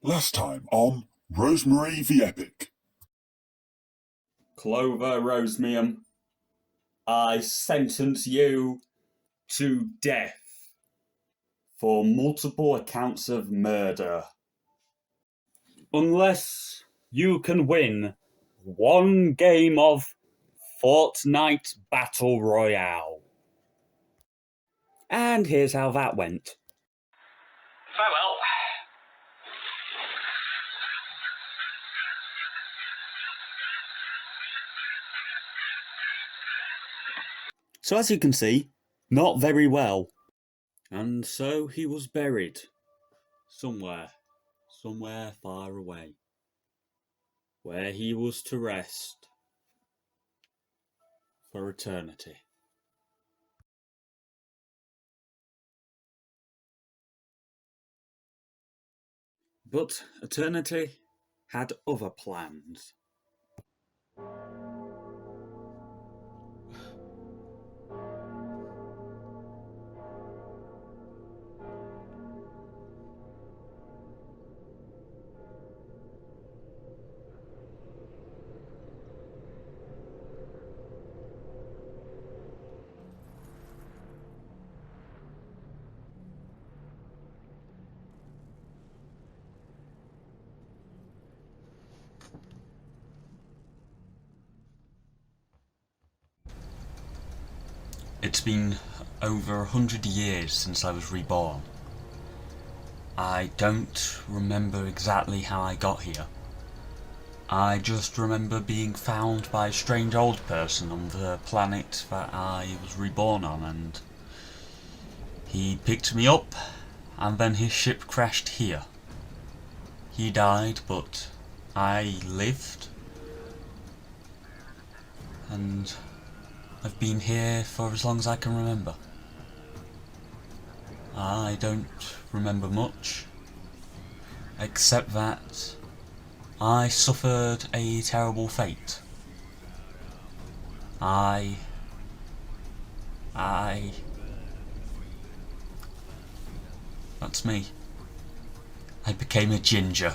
Last time on Rosemary the Epic. Clover Rosemium, I sentence you to death for multiple accounts of murder. Unless you can win one game of Fortnite Battle Royale. And here's how that went. Farewell. So as you can see, not very well. And so he was buried. Somewhere far away. Where he was to rest. For eternity. But eternity had other plans. It's been over 100 years since I was reborn. I don't remember exactly how I got here. I just remember being found by a strange old person on the planet that I was reborn on, and he picked me up, and then his ship crashed here. He died, but I lived, and I've been here for as long as I can remember. I don't remember much, except that I suffered a terrible fate. That's me. I became a ginger.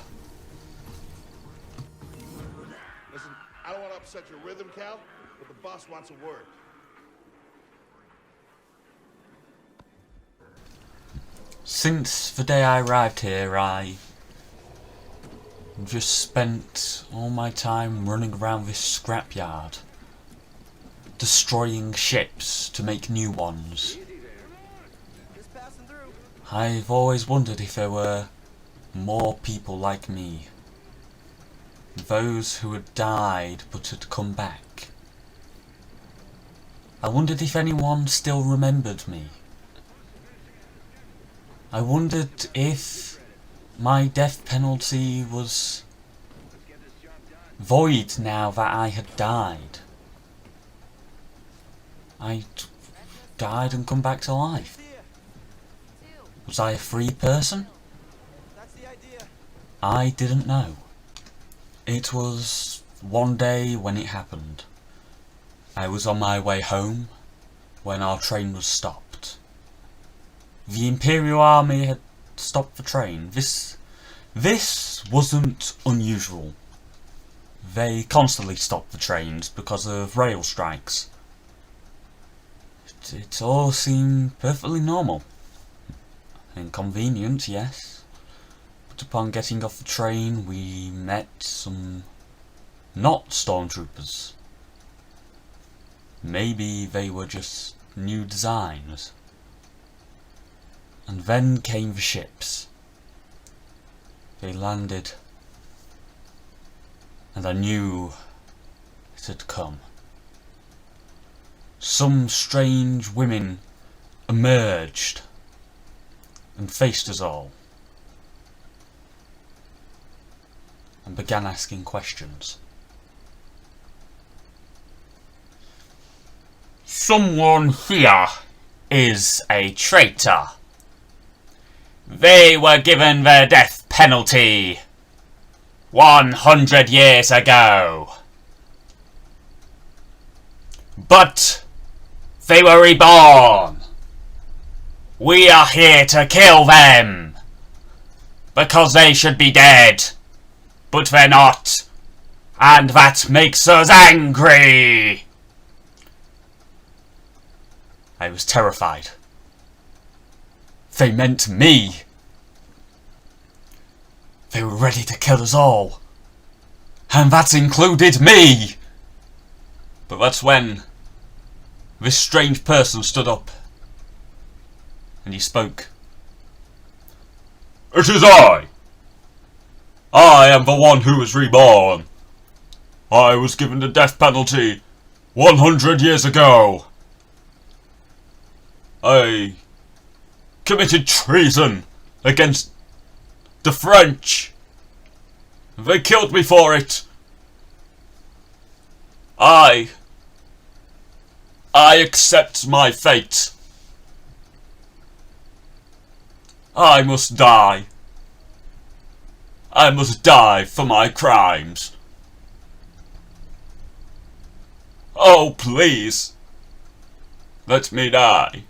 Listen, I don't want to upset your rhythm, Cal, but the boss wants a word. Since the day I arrived here, I just spent all my time running around this scrapyard, destroying ships to make new ones. I've always wondered if there were more people like me. Those who had died but had come back. I wondered if anyone still remembered me. I wondered if my death penalty was void now that I had died. I'd died and come back to life. Was I a free person? I didn't know. It was one day when it happened. I was on my way home when our train was stopped. The Imperial Army had stopped the train. This wasn't unusual. They constantly stopped the trains because of rail strikes. It all seemed perfectly normal. Inconvenient, yes. But upon getting off the train, we met some not stormtroopers. Maybe they were just new designs. And then came the ships. They landed, and I knew it had come. Some strange women emerged and faced us all, and began asking questions. Someone here is a traitor. They were given their death penalty 100 years ago. But they were reborn. We are here to kill them. because they should be dead. But they're not. And that makes us angry. I was terrified. They meant me. They were ready to kill us all. And that included me. But that's when this strange person stood up. And he spoke. It is I. I am the one who was reborn. I was given the death penalty 100 years ago. I committed treason against the French. They killed me for it. I accept my fate. I must die. I must die for my crimes. Oh, please. Let me die.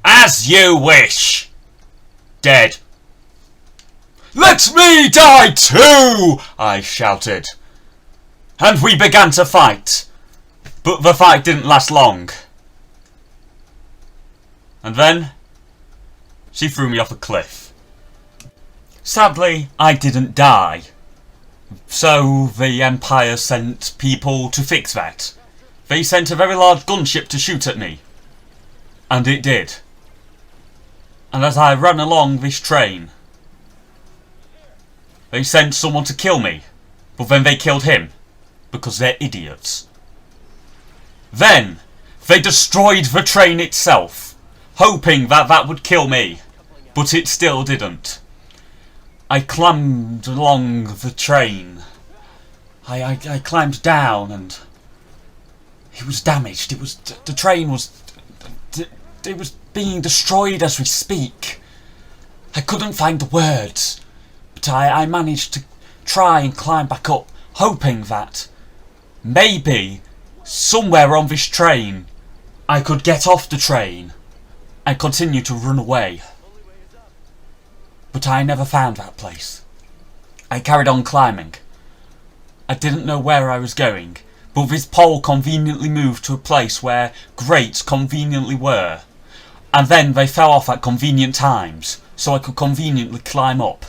As you wish. Dead. Let me die too! I shouted. And we began to fight. But the fight didn't last long. And then she threw me off a cliff. Sadly, I didn't die. So the Empire sent people to fix that. They sent a very large gunship to shoot at me. And it did. And as I ran along this train, they sent someone to kill me. But then they killed him. Because they're idiots. Then they destroyed the train itself, hoping that that would kill me. But it still didn't. I climbed along the train. I climbed down and it was damaged. The train was it was being destroyed as we speak. I couldn't find the words, but I managed to try and climb back up, hoping that maybe somewhere on this train I could get off the train and continue to run away. But I never found that place. I carried on climbing. I didn't know where I was going, but this pole conveniently moved to a place where grates conveniently were, and then they fell off at convenient times, so I could conveniently climb up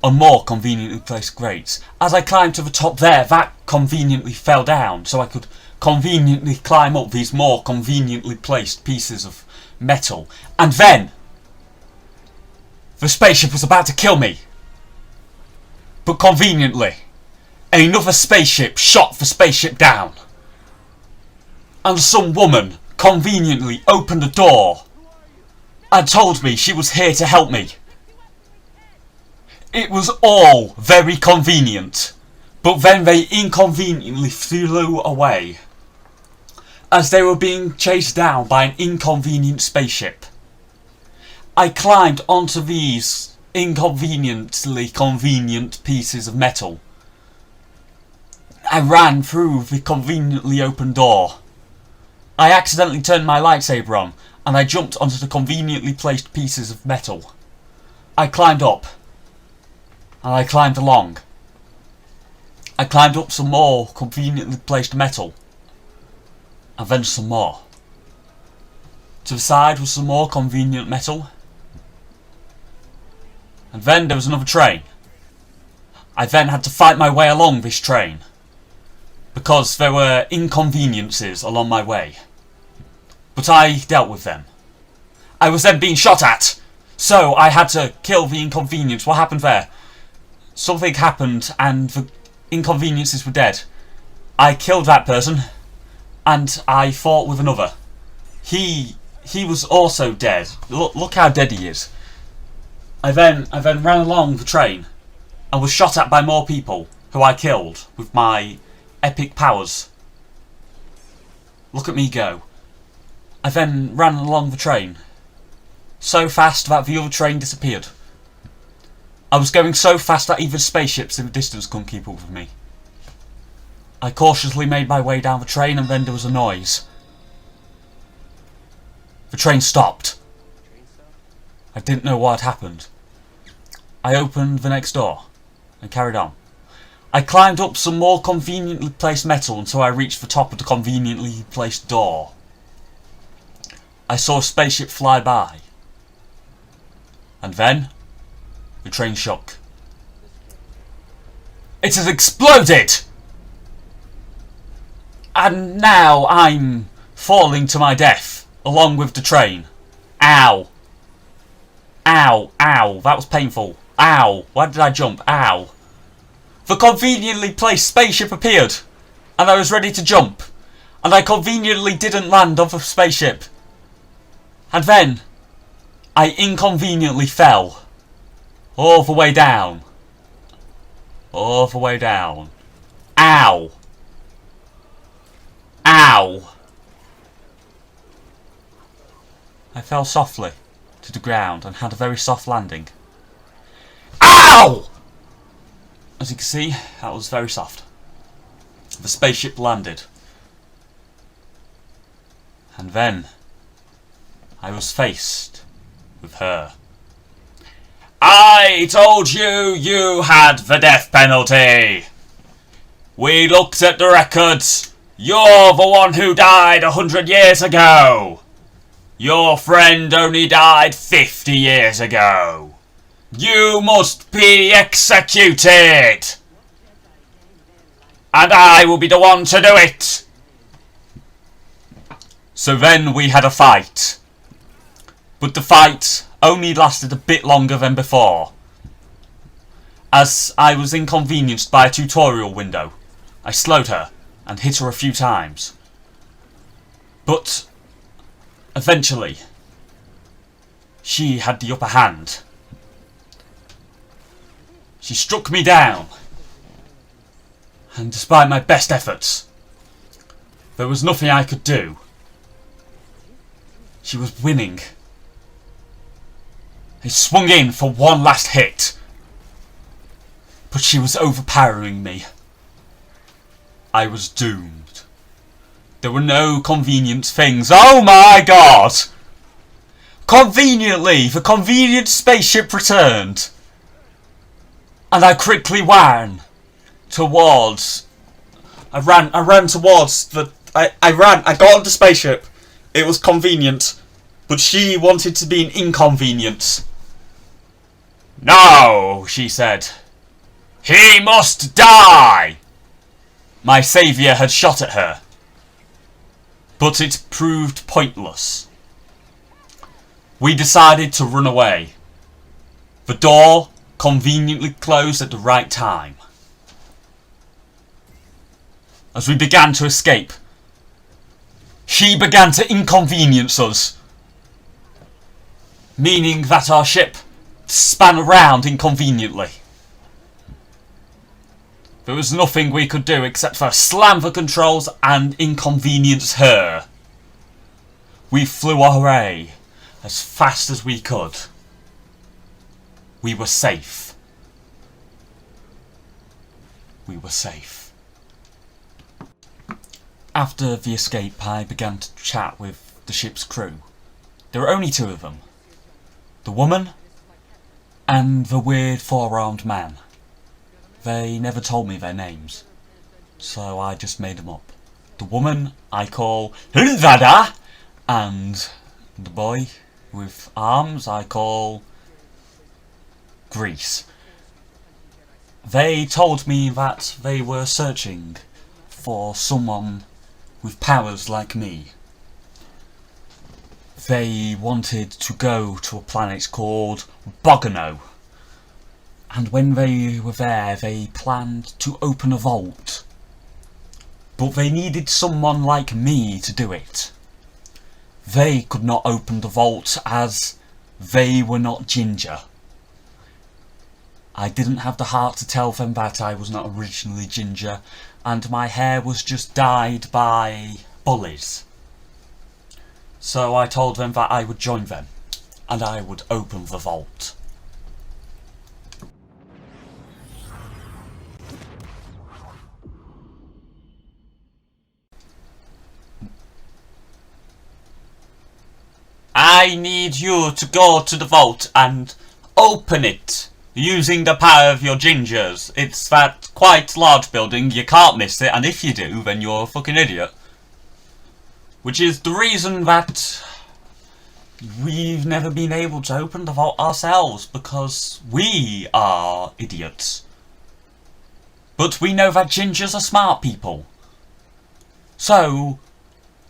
on more conveniently placed grates. As I climbed to the top there, that conveniently fell down, so I could conveniently climb up these more conveniently placed pieces of metal. And then the spaceship was about to kill me. But conveniently, another spaceship shot the spaceship down. And some woman conveniently opened the door and told me she was here to help me. It was all very convenient, but then they inconveniently flew away as they were being chased down by an inconvenient spaceship. I climbed onto these inconveniently convenient pieces of metal. I ran through the conveniently open door. I accidentally turned my lightsaber on and I jumped onto the conveniently placed pieces of metal. I climbed up. And I climbed along. I climbed up some more conveniently placed metal. And then some more. To the side was some more convenient metal. And then there was another train. I then had to fight my way along this train, because there were inconveniences along my way. But I dealt with them. I was then being shot at, so I had to kill the inconvenience. What happened there? Something happened and the inconveniences were dead. I killed that person and I fought with another. He was also dead. Look how dead he is. I then ran along the train and was shot at by more people who I killed with my epic powers. Look at me go. I then ran along the train so fast that the other train disappeared. I was going so fast that even spaceships in the distance couldn't keep up with me. I cautiously made my way down the train and then there was a noise. The train stopped. I didn't know what had happened. I opened the next door and carried on. I climbed up some more conveniently placed metal until I reached the top of the conveniently placed door. I saw a spaceship fly by. And then, the train shook. It has exploded! And now I'm falling to my death, along with the train. Ow. Ow, ow, that was painful. Ow, why did I jump? Ow. The conveniently placed spaceship appeared, and I was ready to jump, and I conveniently didn't land on the spaceship. And then, I inconveniently fell. All the way down. All the way down. Ow. Ow. I fell softly to the ground and had a very soft landing. Ow! As you can see, that was very soft. The spaceship landed. And then, I was faced with her. I told you you had the death penalty. We looked at the records. You're the one who died 100 years ago. Your friend only died 50 years ago. You must be executed. And I will be the one to do it. So then we had a fight. But the fight only lasted a bit longer than before. As I was inconvenienced by a tutorial window, I slowed her and hit her a few times. But eventually, she had the upper hand. She struck me down, and despite my best efforts, there was nothing I could do. She was winning. I swung in for one last hit, but she was overpowering me. I was doomed. There were no convenient things. Oh my god! Conveniently, the convenient spaceship returned. And I quickly ran towards... I ran towards the... I got on the spaceship. It was convenient. But she wanted to be an inconvenience. No, she said. He must die! My saviour had shot at her. But it proved pointless. We decided to run away. The door conveniently closed at the right time. As we began to escape, she began to inconvenience us, meaning that our ship span around inconveniently. There was nothing we could do except for slam the controls and inconvenience her. We flew away as fast as we could. We were safe. We were safe. After the escape, I began to chat with the ship's crew. There were only two of them. The woman and the weird four-armed man. They never told me their names, so I just made them up. The woman I call Hilvada, and the boy with arms I call Grease. They told me that they were searching for someone with powers like me. They wanted to go to a planet called Bogano. And when they were there, they planned to open a vault. But they needed someone like me to do it. They could not open the vault as they were not ginger. I didn't have the heart to tell them that I was not originally ginger, and my hair was just dyed by bullies. So I told them that I would join them, and I would open the vault. I need you to go to the vault and open it using the power of your gingers. It's that quite large building, you can't miss it, and if you do, then you're a fucking idiot. Which is the reason that we've never been able to open the vault ourselves, because we are idiots. But we know that gingers are smart people. So,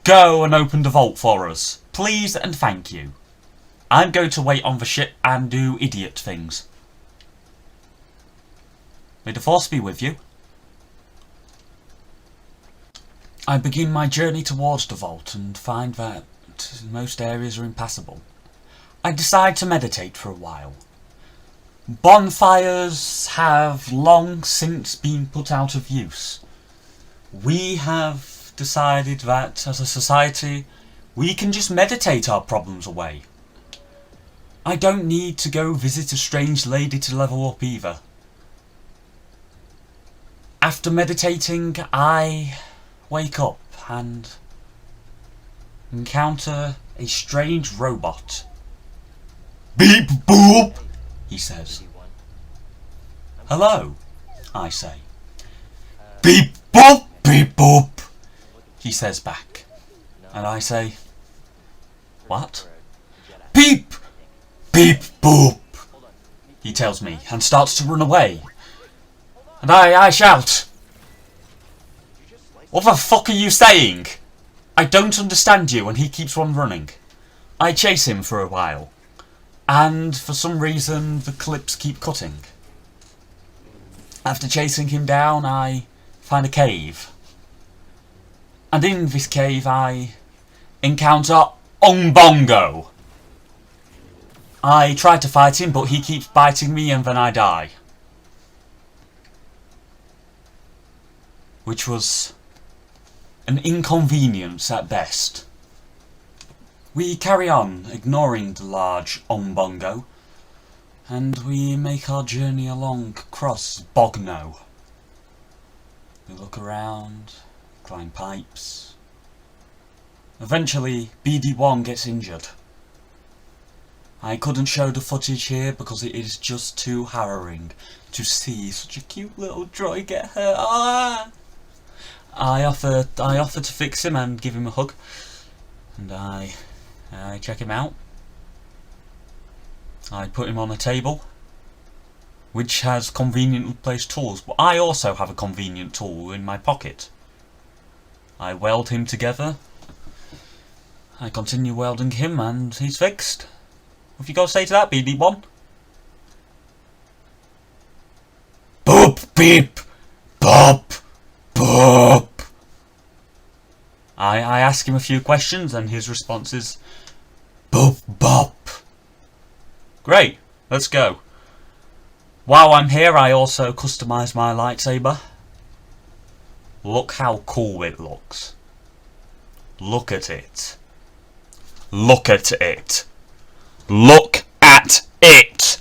go and open the vault for us. Please and thank you. I'm going to wait on the ship and do idiot things. May the Force be with you. I begin my journey towards the vault and find that most areas are impassable. I decide to meditate for a while. Bonfires have long since been put out of use. We have decided that, as a society, we can just meditate our problems away. I don't need to go visit a strange lady to level up either. After meditating, I wake up and encounter a strange robot. Beep boop! He says. Hello, I say. Beep boop! He says back. And I say, what? Beep! Beep boop! He tells me and starts to run away. And I shout, what the fuck are you saying? I don't understand you, and he keeps on running. I chase him for a while, and for some reason the clips keep cutting. After chasing him down, I find a cave. And in this cave I encounter Bongo. I try to fight him, but he keeps biting me and then I die. Which was an inconvenience at best. We carry on, ignoring the large Bongo, and we make our journey along across Bogno. We look around, climb pipes. Eventually, BD1 gets injured. I couldn't show the footage here because it is just too harrowing to see such a cute little droid get hurt. Ah! I offer to fix him and give him a hug, and I check him out. I put him on a table, which has conveniently placed tools, but I also have a convenient tool in my pocket. I weld him together. I continue welding him, and he's fixed. What have you got to say to that, BD1? Boop beep! Bop! Boop! I ask him a few questions, and his response is Boop bop! great, let's go. While I'm here, I also customise my lightsaber. Look how cool it looks. Look at it. Look at it. Look at it!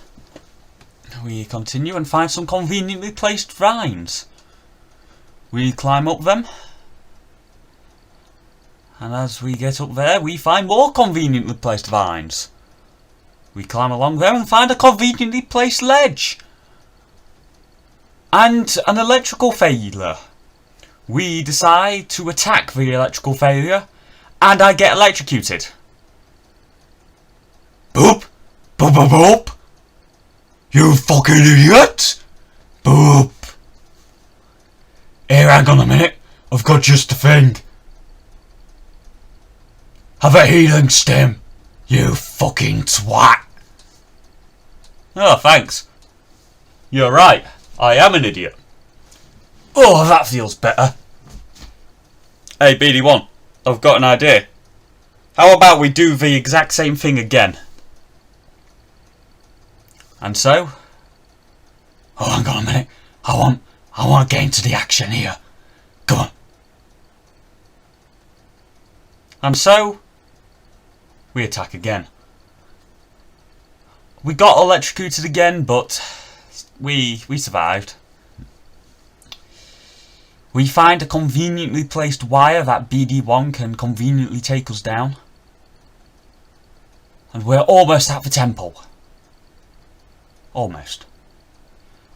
We continue and find some conveniently placed vines. We climb up them. And as we get up there, we find more conveniently placed vines. We climb along there and find a conveniently placed ledge. And an electrical failure. We decide to attack the electrical failure, and I get electrocuted. Boop! Boop boop boop! You fucking idiot! Boop! Here, hang on a minute. I've got just the thing. Have a healing stem, you fucking twat! Oh, thanks. You're right, I am an idiot. Oh, that feels better. Hey, BD1, I've got an idea. How about we do the exact same thing again? And so? Oh, hang on a minute. I want to get into the action here. Come on. And so, we attack again. We got electrocuted again, but we survived. We find a conveniently placed wire that BD1 can conveniently take us down. And we're almost at the temple. Almost.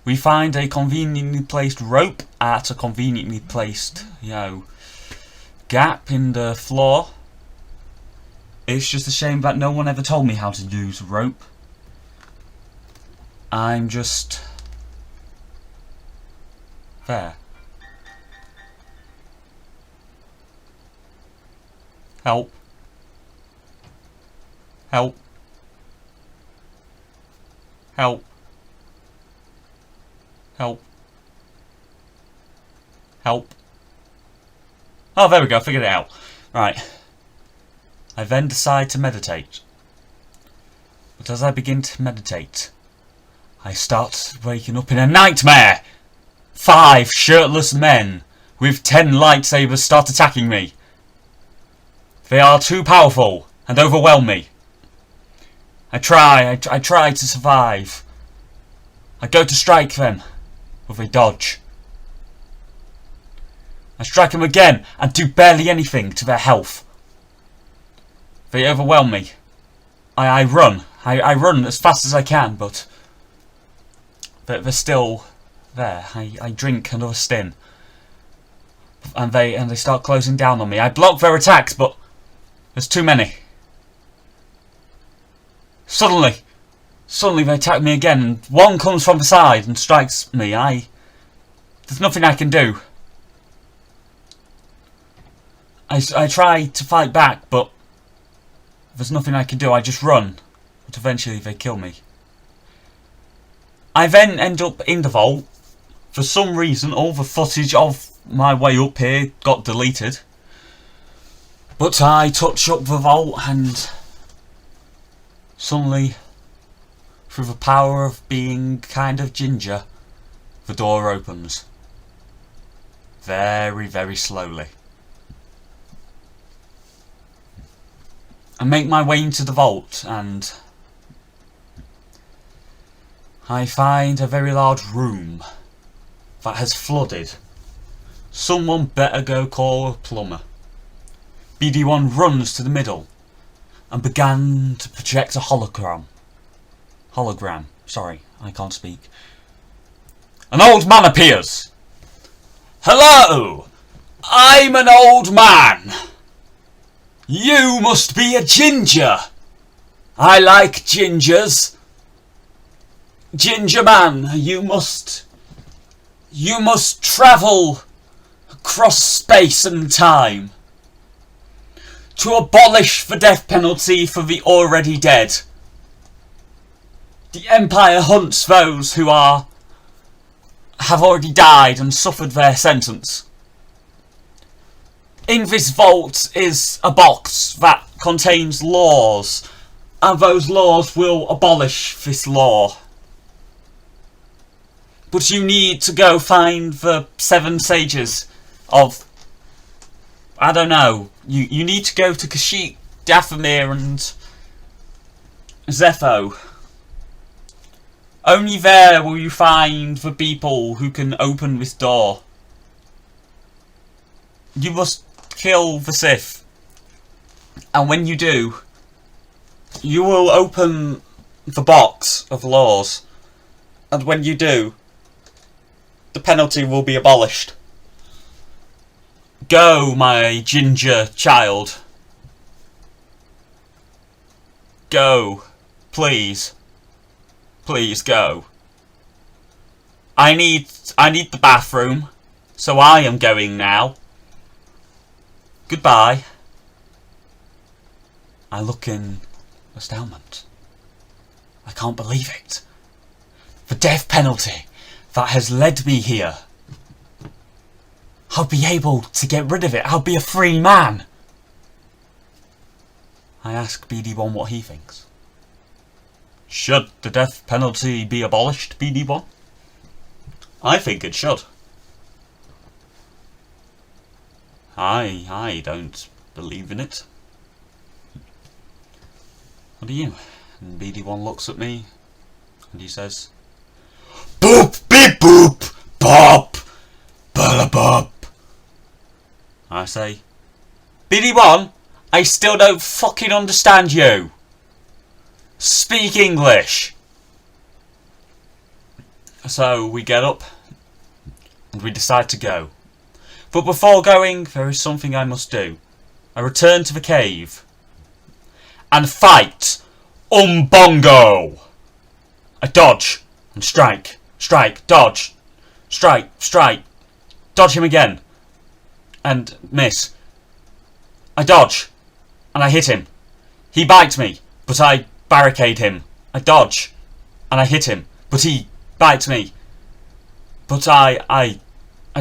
We find a conveniently placed rope at a conveniently placed, gap in the floor. It's just a shame that no one ever told me how to use rope. I'm just there. Help. Help. Help. Help. Help. Oh, there we go, figured it out. Right. I then decide to meditate. But as I begin to meditate, I start waking up in a nightmare! 5 shirtless men with 10 lightsabers start attacking me. They are too powerful and overwhelm me. I try to survive. I go to strike them, but they dodge. I strike them again and do barely anything to their health. They overwhelm me. I run. I run as fast as I can, but they're still there. I drink another stim. And they start closing down on me. I block their attacks, but there's too many. Suddenly they attack me again, and one comes from the side and strikes me. There's nothing I can do. I try to fight back, but there's nothing I can do. I just run, but eventually they kill me. I then end up in the vault. For some reason, all the footage of my way up here got deleted. But I touch up the vault and suddenly, through the power of being kind of ginger, the door opens. Very, very slowly. I make my way into the vault and I find a very large room that has flooded. Someone better go call a plumber. BD1 runs to the middle and began to project a hologram. Sorry, I can't speak. An old man appears. Hello! I'm an old man. You must be a ginger. I like gingers. Ginger man, you must travel across space and time to abolish the death penalty for the already dead. The Empire hunts those who have already died and suffered their sentence. In this vault is a box that contains laws, and those laws will abolish this law. But you need to go find the 7 sages of... I don't know. You need to go to Kashyyyk, Dathomir and Zepho. Only there will you find the people who can open this door. You must kill the Sith. And when you do, you will open the box of laws. And when you do, the penalty will be abolished. Go, my ginger child. Go. Please. Please go. I need the bathroom, so I am going now. Goodbye. I look in astoundment. I can't believe it. The death penalty that has led me here. I'll be able to get rid of it. I'll be a free man. I ask BD1 what he thinks. Should the death penalty be abolished, BD1? I think it should. I don't believe in it. What do you? And BD1 looks at me and he says, Boop, beep, boop, bop, bada bop. I say, BD1, I still don't fucking understand you. Speak English. So we get up and we decide to go. But before going, there is something I must do. I return to the cave and fight Umbongo. I dodge and strike, strike, dodge, strike, strike, dodge him again and miss. I dodge and I hit him. He bites me, but I barricade him. I dodge and I hit him, but he bites me. But I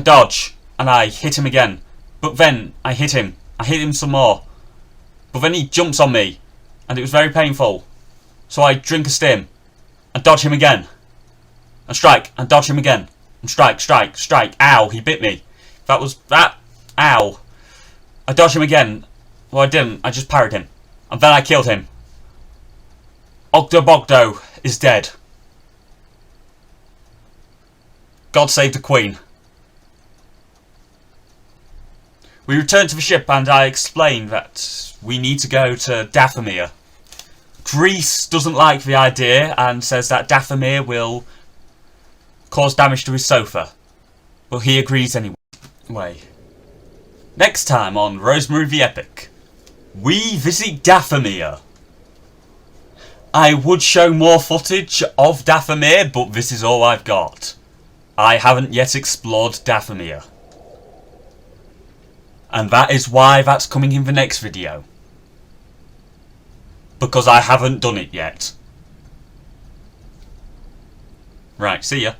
dodge and I hit him again. But then I hit him. I hit him some more. But then he jumps on me and it was very painful. So I drink a stim and dodge him again. And strike and dodge him again. And strike, strike, strike. Ow, he bit me. That was that. Ow. I dodged him again. Well, I didn't. I just parried him. And then I killed him. Ogdo is dead. God save the Queen. We return to the ship and I explain that we need to go to Dathomir. Grease doesn't like the idea and says that Dathomir will cause damage to his sofa. But he agrees anyway. Next time on Rosemary the Epic, we visit Dathomir. I would show more footage of Dathomir, but this is all I've got. I haven't yet explored Dathomir. And that is why that's coming in the next video. Because I haven't done it yet. Right, see ya.